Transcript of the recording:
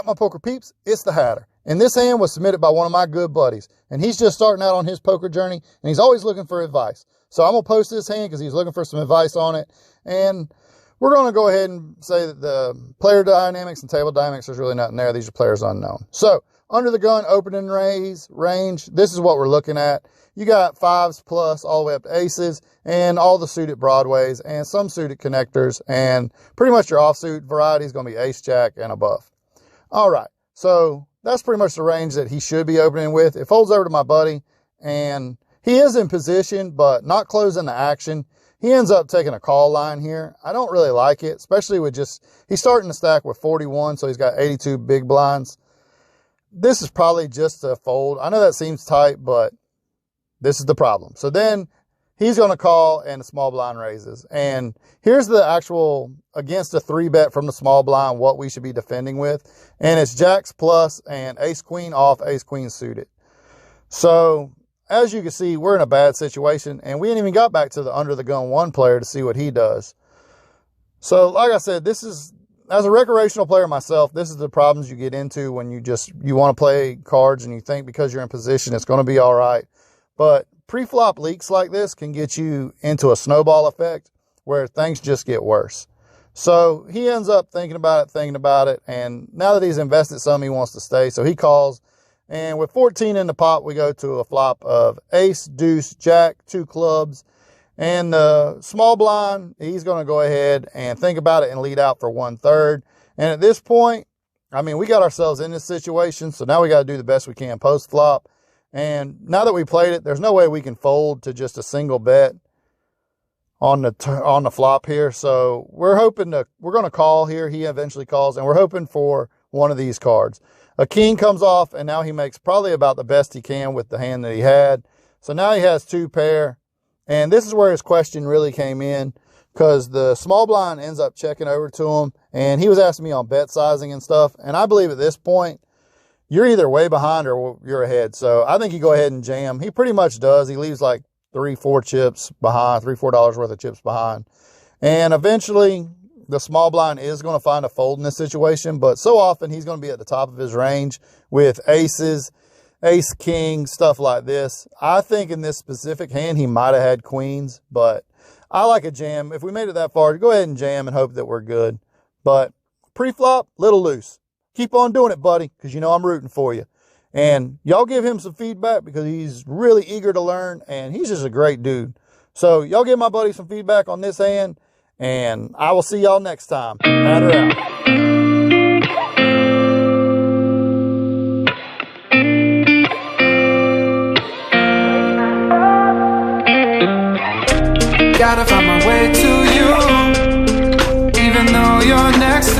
my poker peeps? It's the Hatter. And this hand was submitted by one of my good buddies. And he's just starting out on his poker journey, and he's always looking for advice. So I'm going to post this hand because he's looking for some advice on it. And we're going to go ahead and say that the player dynamics and table dynamics, there's really nothing there. These are players unknown. So under the gun, opening range, this is what we're looking at. You got fives plus all the way up to aces and all the suited broadways and some suited connectors, and pretty much your offsuit variety is going to be ace, jack, and above. All right, so that's pretty much the range that he should be opening with. It folds over to my buddy, and he is in position, but not closing the action. He ends up taking a call line here. I don't really like it, especially with he's starting to stack with 41, so he's got 82 big blinds. This is probably just a fold. I know that seems tight, but this is the problem. So then he's going to call and the small blind raises. And here's the actual against a 3-bet from the small blind, what we should be defending with. And it's jacks plus and ace queen off, ace queen suited. So as you can see, we're in a bad situation, and we ain't even got back to the under the gun one player to see what he does. So like I said, this is, as a recreational player myself, this is the problems you get into when you want to play cards and you think because you're in position it's going to be all right. But pre-flop leaks like this can get you into a snowball effect where things just get worse. So he ends up thinking about it, and now that he's invested some, he wants to stay. So he calls, and with 14 in the pot, we go to a flop of ace, deuce, jack, 2 clubs. And the small blind, he's going to go ahead and think about it and lead out for 1/3. And at this point, I mean, we got ourselves in this situation, so now we got to do the best we can post-flop. And now that we played it, there's no way we can fold to just a single bet on the flop here. So we're going to call here. He eventually calls, and we're hoping for one of these cards. A king comes off, and now he makes probably about the best he can with the hand that he had. So now he has 2 pair. And this is where his question really came in, because the small blind ends up checking over to him, and he was asking me on bet sizing and stuff. And I believe at this point, you're either way behind or you're ahead. So I think you go ahead and jam. He pretty much does. He leaves like $3-4 chips behind, $3-4 worth of chips behind. And eventually the small blind is going to find a fold in this situation, but so often he's going to be at the top of his range with aces, ace, king, stuff like this. I think in this specific hand, he might have had queens, but I like a jam. If we made it that far, go ahead and jam and hope that we're good. But pre-flop, little loose. Keep on doing it, buddy, because you know I'm rooting for you. And y'all give him some feedback because he's really eager to learn, and he's just a great dude. So y'all give my buddy some feedback on this hand, and I will see y'all next time. Hatter out. Gotta find my way to you, even though you're next to